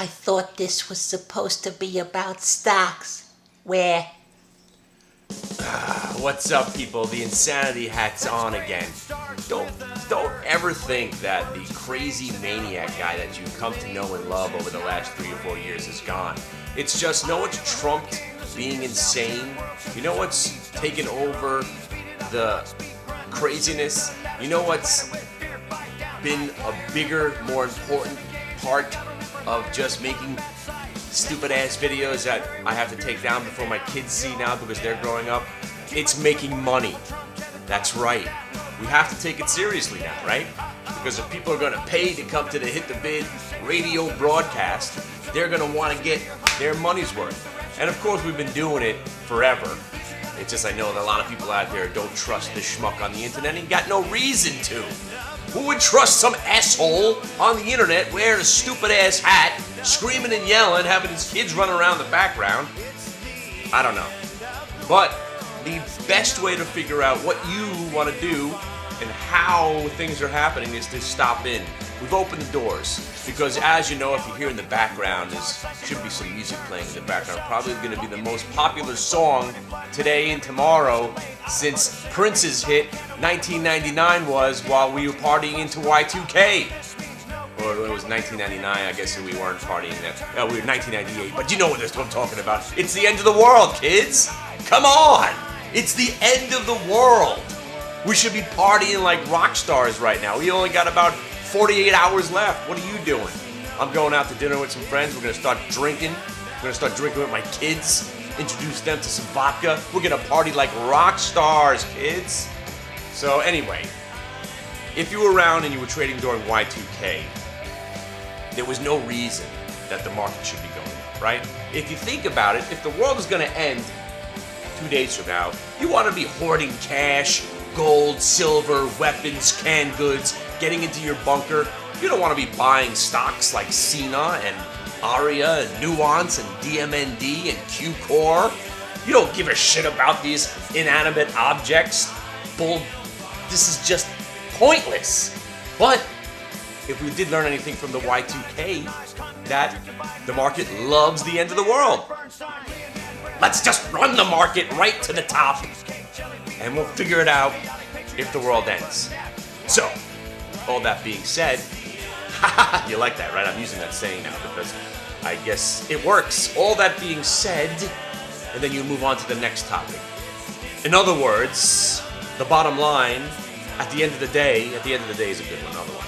I thought this was supposed to be about stocks. Where? What's up, people? The insanity hat's on again. Don't ever think that the crazy maniac guy that you've come to know and love over the last 3 or 4 years is gone. It's just, know what's trumped being insane? You know what's taken over the craziness? You know what's been a bigger, more important part of just making stupid ass videos that I have to take down before my kids see now because they're growing up? It's making money. That's right. We have to take it seriously now, right? Because if people are going to pay to come to the Hit the Vid radio broadcast, they're going to want to get their money's worth. And of course, we've been doing it forever. It's just I know that a lot of people out there don't trust this schmuck on the internet and got no reason to. Who would trust some asshole on the internet wearing a stupid ass hat, screaming and yelling, having his kids run around the background? I don't know. But the best way to figure out what you want to do and how things are happening is to stop in. We've opened the doors because, as you know, if you hear in the background, there should be some music playing in the background. Probably going to be the most popular song today and tomorrow since Prince's hit 1999 was while we were partying into Y2K. Or it was 1999, I guess we weren't partying then. No, we were 1998, but you know what I'm talking about. It's the end of the world, kids. Come on. It's the end of the world. We should be partying like rock stars right now. We only got about 48 hours left. What are you doing? I'm going out to dinner with some friends. We're going to start drinking. We're going to start drinking with my kids. Introduce them to some vodka. We're going to party like rock stars, kids. So anyway, if you were around and you were trading during Y2K, there was no reason that the market should be going up, right? If you think about it, if the world is going to end 2 days from now, you want to be hoarding cash, gold, silver, weapons, canned goods, getting into your bunker. You don't want to be buying stocks like Cena and Aria and Nuance and DMND and Q-Core. You don't give a shit about these inanimate objects. This is just pointless. But if we did learn anything from the Y2K, that the market loves the end of the world. Let's just run the market right to the top, and we'll figure it out if the world ends. So, all that being said, you like that, right? I'm using that saying now because I guess it works. All that being said, and then you move on to the next topic. In other words, the bottom line, at the end of the day is a good one, another one.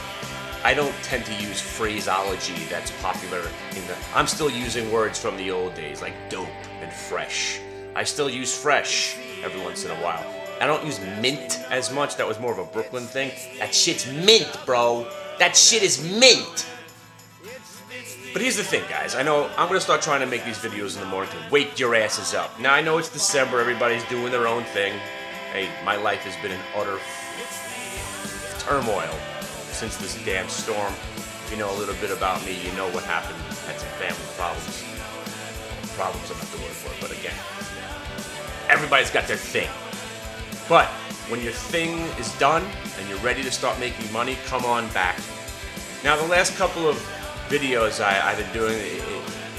I don't tend to use phraseology that's popular I'm still using words from the old days like dope and fresh. I still use fresh every once in a while. I don't use mint as much. That was more of a Brooklyn thing. That shit's mint, bro. That shit is mint. But here's the thing, guys. I know I'm going to start trying to make these videos in the morning to wake your asses up. Now, I know it's December. Everybody's doing their own thing. Hey, my life has been in utter turmoil since this damn storm. If you know a little bit about me, you know what happened. I had some family problems. Problems, I'm not the word for it, but again, everybody's got their thing. But when your thing is done and you're ready to start making money, come on back. Now, the last couple of videos I've been doing,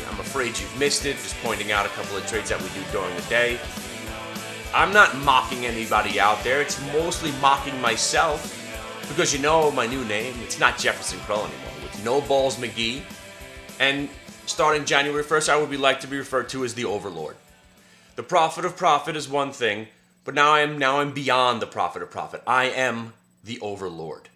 I'm afraid you've missed it, just pointing out a couple of trades that we do during the day. I'm not mocking anybody out there. It's mostly mocking myself because you know my new name. It's not Jefferson Crow anymore. It's No Balls McGee. And starting January 1st, I would like to be referred to as the Overlord. The profit of profit is one thing, but now I'm beyond the profit of profit. I am the Overlord.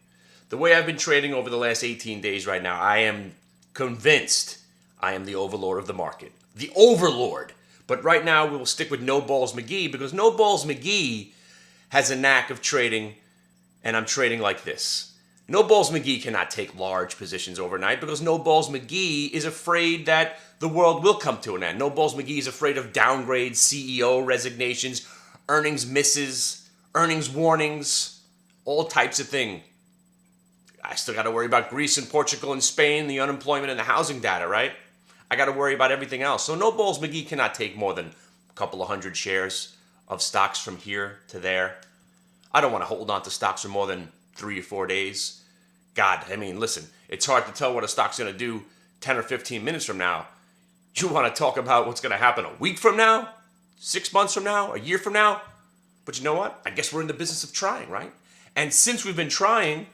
The way I've been trading over the last 18 days right now, I am convinced I am the Overlord of the market. The Overlord. But right now we will stick with No Balls McGee because No Balls McGee has a knack of trading, and I'm trading like this. No Balls McGee cannot take large positions overnight because No Balls McGee is afraid that the world will come to an end. No Balls McGee is afraid of downgrades, CEO resignations, earnings misses, earnings warnings, all types of things. I still got to worry about Greece and Portugal and Spain, the unemployment and the housing data, right? I got to worry about everything else. So No Balls McGee cannot take more than a couple of hundred shares of stocks from here to there. I don't want to hold on to stocks for more than 3 or 4 days. God, I mean, listen, it's hard to tell what a stock's going to do 10 or 15 minutes from now. You want to talk about what's going to happen a week from now, 6 months from now, a year from now. But you know what? I guess we're in the business of trying, right? And since we've been trying,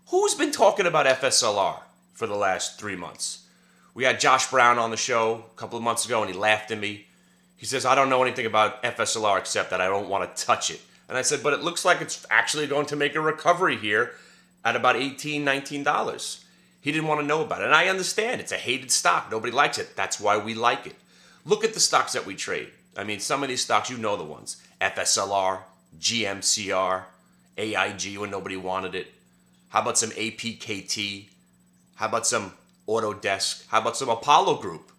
who's been talking about FSLR for the last 3 months? We had Josh Brown on the show a couple of months ago, and he laughed at me. He says, I don't know anything about FSLR except that I don't want to touch it. And I said, but it looks like it's actually going to make a recovery here at about $18, $19. He didn't want to know about it. And I understand. It's a hated stock. Nobody likes it. That's why we like it. Look at the stocks that we trade. I mean, some of these stocks, you know the ones. FSLR, GMCR, AIG when nobody wanted it. How about some APKT? How about some Autodesk? How about some Apollo Group?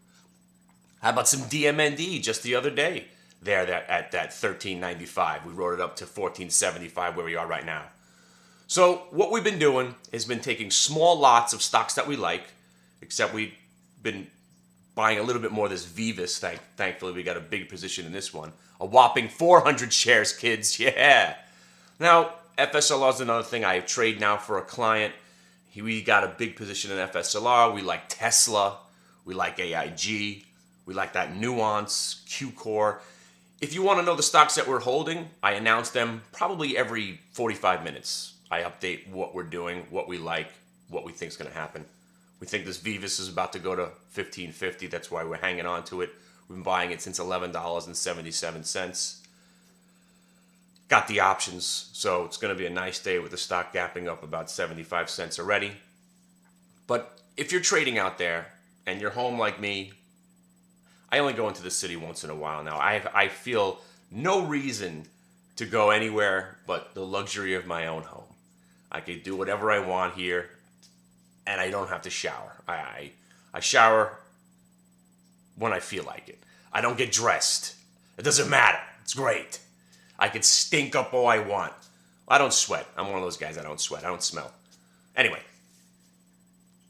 How about some DMND just the other day? There at that $13.95. We wrote it up to $14.75 where we are right now. So what we've been doing has been taking small lots of stocks that we like, except we've been buying a little bit more of this Vivus. Thankfully, we got a big position in this one. A whopping 400 shares, kids. Yeah. Now, FSLR is another thing. I trade now for a client. We got a big position in FSLR. We like Tesla. We like AIG. We like that Nuance, Q-Core. If you want to know the stocks that we're holding, I announce them probably every 45 minutes. I update what we're doing, what we like, what we think is going to happen. We think this Vivus is about to go to $15.50. That's why we're hanging on to it. We've been buying it since $11.77. Got the options, so it's going to be a nice day with the stock gapping up about 75 cents already. But if you're trading out there and you're home like me, I only go into the city once in a while now. I feel no reason to go anywhere but the luxury of my own home. I can do whatever I want here, and I don't have to shower. I shower when I feel like it. I don't get dressed. It doesn't matter. It's great. I can stink up all I want. I don't sweat. I'm one of those guys. I don't sweat. I don't smell. Anyway,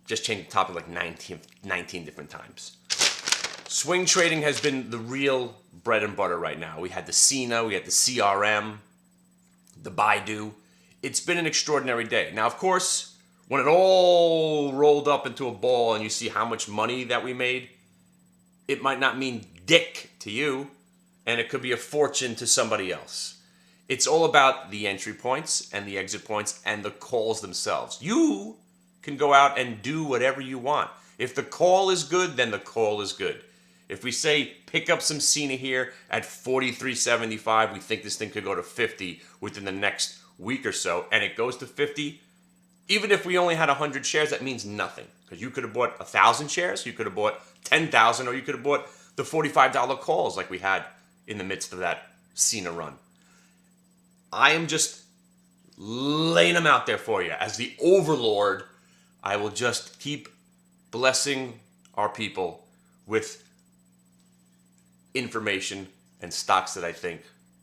just changed the topic like 19 different times. Swing trading has been the real bread and butter right now. We had the CINA, we had the CRM, the Baidu. It's been an extraordinary day. Now, of course, when it all rolled up into a ball and you see how much money that we made, it might not mean dick to you, and it could be a fortune to somebody else. It's all about the entry points and the exit points and the calls themselves. You can go out and do whatever you want. If the call is good, then the call is good. If we say pick up some CINA here at $43.75, we think this thing could go to 50 within the next week or so, and it goes to 50, even if we only had 100 shares, that means nothing. Because you could have bought 1,000 shares, you could have bought 10,000, or you could have bought the $45 calls like we had in the midst of that CINA run. I am just laying them out there for you. As the overlord, I will just keep blessing our people with information and stocks that I think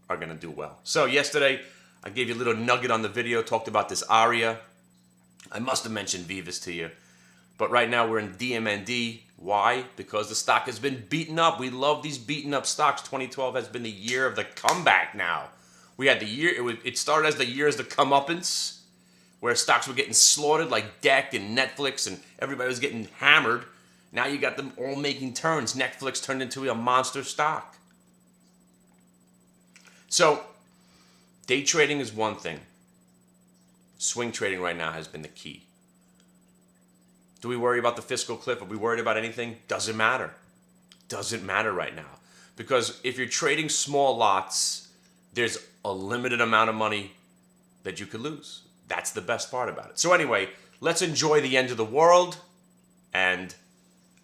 are going to do well. So yesterday, I gave you a little nugget on the video, talked about this ARIA. I must have mentioned Vivus to you. But right now we're in DMND. Why? Because the stock has been beaten up. We love these beaten up stocks. 2012 has been the year of the comeback now. We had the year, it started as the year as the comeuppance, where stocks were getting slaughtered like DEC and Netflix, and everybody was getting hammered. Now you got them all making turns. Netflix turned into a monster stock. So, day trading is one thing. Swing trading right now has been the key. Do we worry about the fiscal cliff? Are we worried about anything? Doesn't matter. Doesn't matter right now. Because if you're trading small lots, there's a limited amount of money that you could lose. That's the best part about it. So anyway, let's enjoy the end of the world and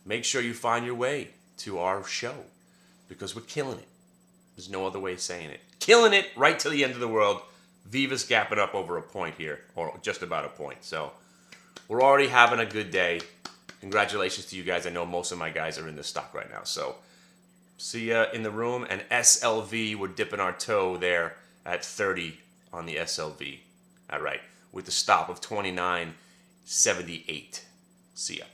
make sure you find your way to our show because we're killing it. There's no other way of saying it. Killing it right to the end of the world. Vivus gapping up over a point here, or just about a point. So we're already having a good day. Congratulations to you guys. I know most of my guys are in this stock right now. So see ya in the room. And SLV, we're dipping our toe there at 30 on the SLV. All right, with the stop of 29.78. See ya.